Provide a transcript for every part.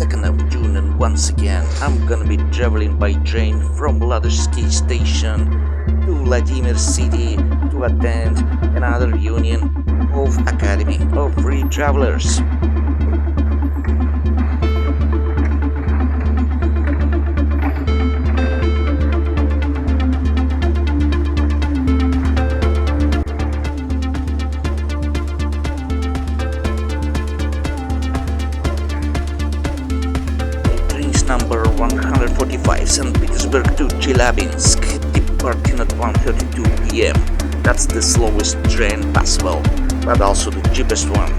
2nd of June, and once again I'm gonna be traveling by train from Ladozkskiy station to Vladimir city to attend another union of Academy of Free Travelers. Number 145 St. Petersburg to Chelyabinsk, departing at 1:32 p.m. That's the slowest train possible, but also the cheapest one.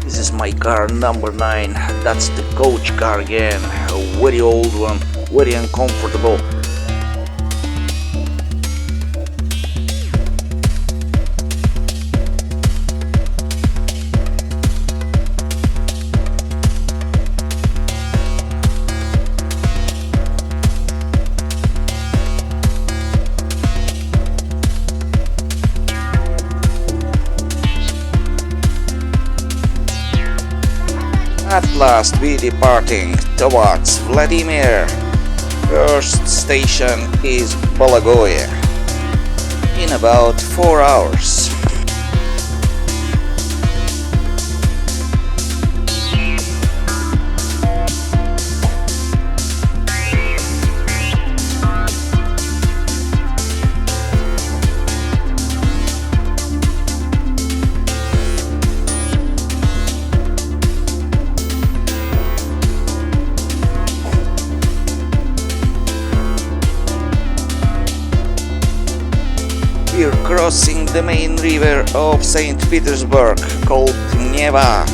This is my car number 9. That's the coach car again. A very old one, very uncomfortable. At last we departing towards Vladimir. First station is Bologoye. In about 4 hours. We're crossing the main river of St. Petersburg called Neva.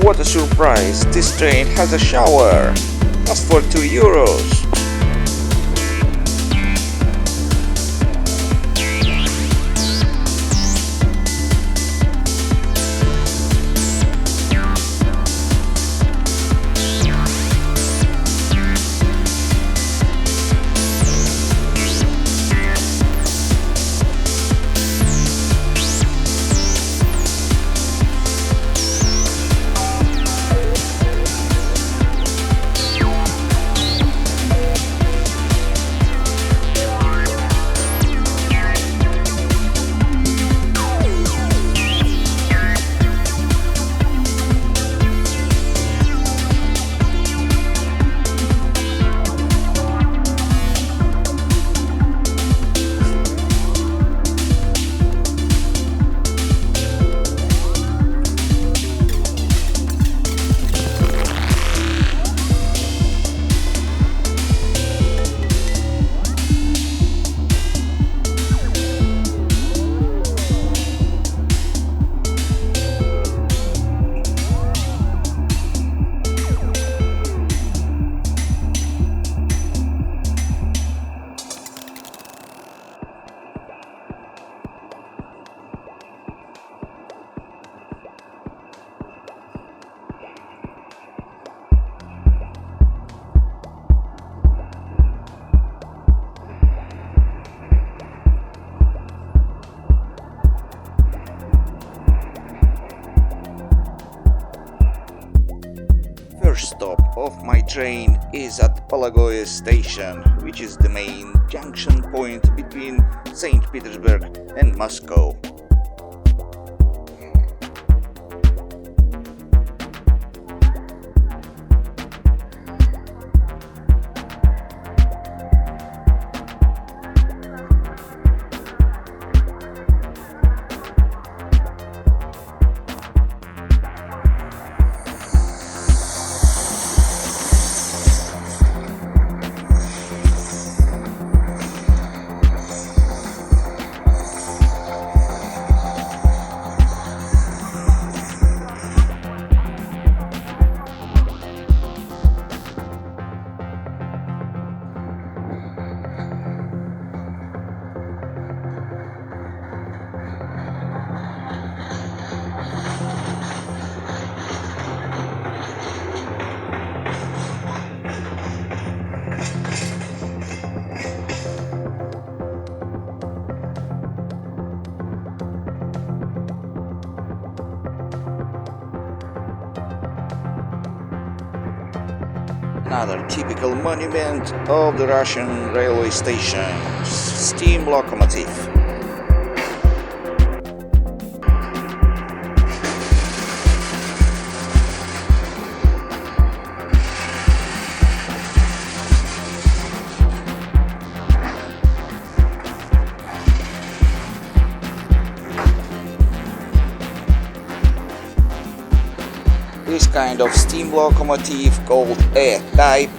What a surprise! This train has a shower! Just for €2. of my train is at Balagoye station, which is the main junction point between St. Petersburg and Moscow. Another typical monument of the Russian railway station, steam locomotive. This kind of steam locomotive, called A-type,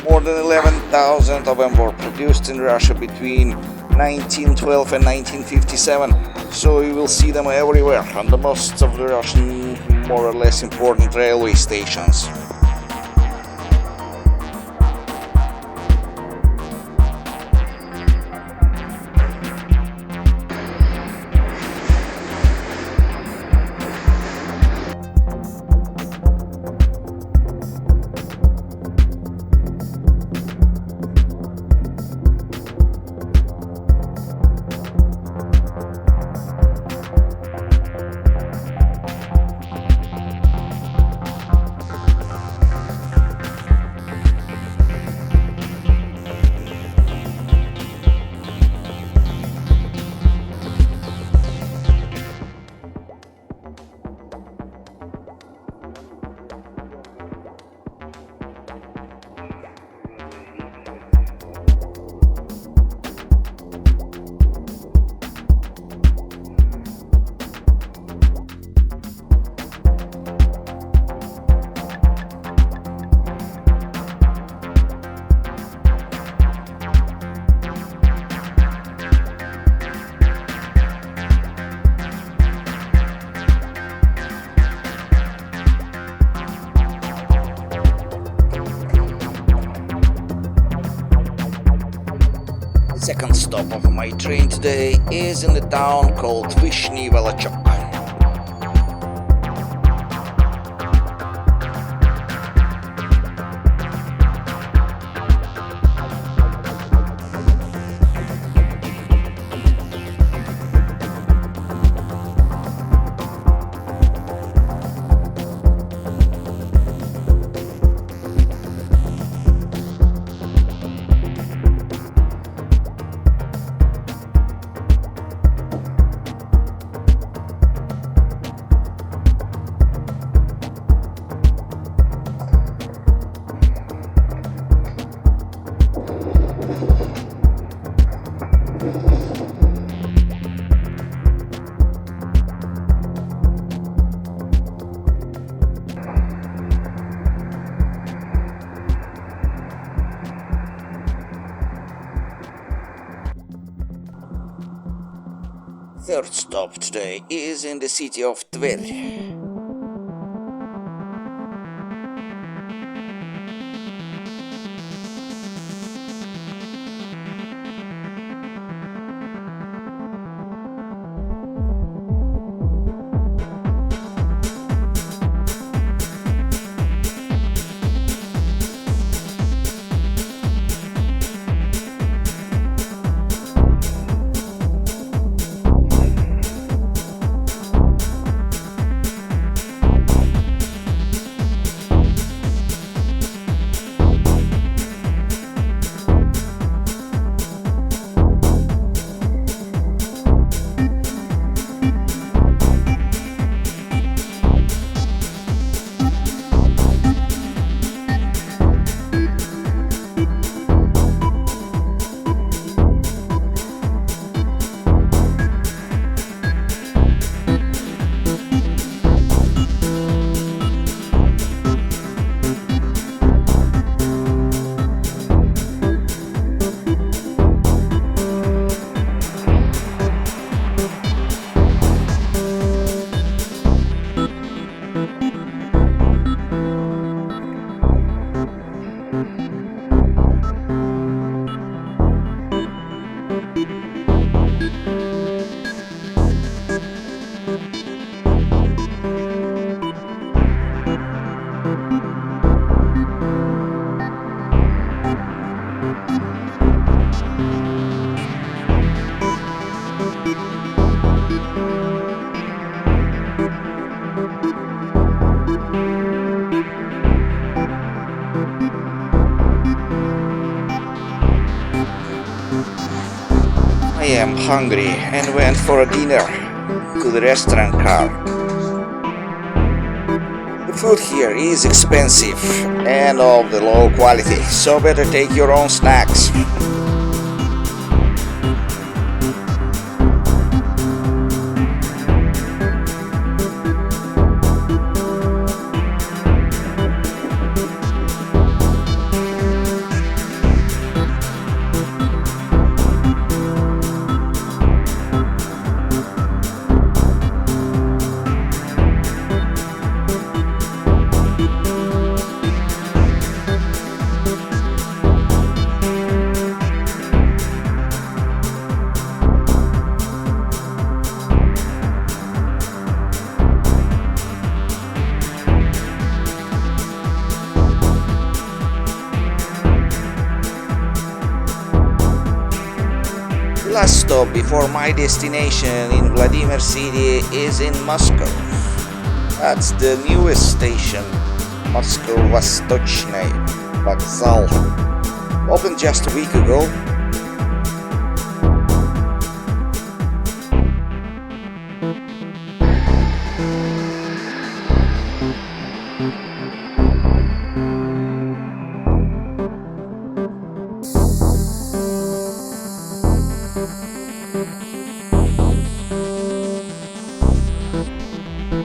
more than 11,000 of them were produced in Russia between 1912 and 1957, so you will see them everywhere on the most of the Russian more or less important railway stations. Second stop of my train today is in the town called Vishny Volochyok. Third stop today is in the city of Tver. hungry and went for a dinner to the restaurant car. The food here is expensive and of the low quality, so better take your own snacks. The last stop before my destination in Vladimir city is in Moscow. That's the newest station, Moscow Vostochny Vokzal. Opened just a week ago.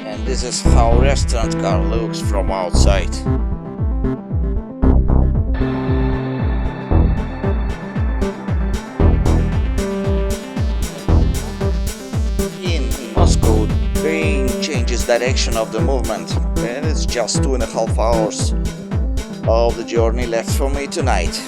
And this is how restaurant car looks from outside. In Moscow, train changes direction of the movement, and it's just 2.5 hours of the journey left for me tonight.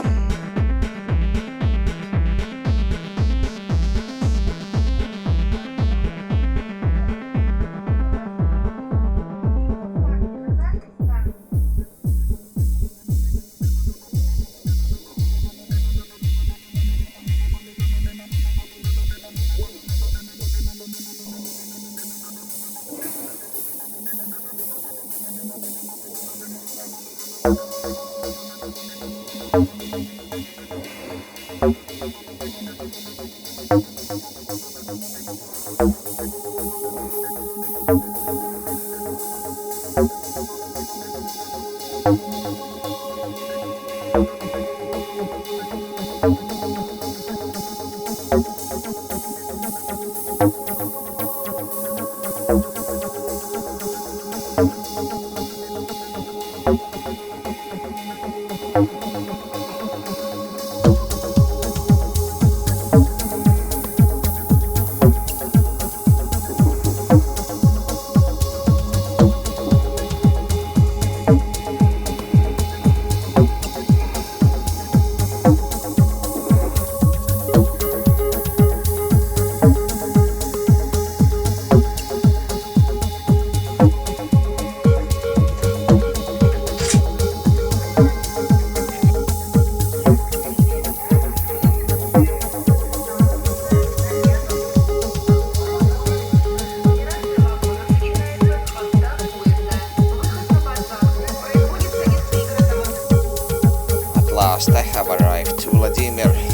At last I have arrived to Vladimir.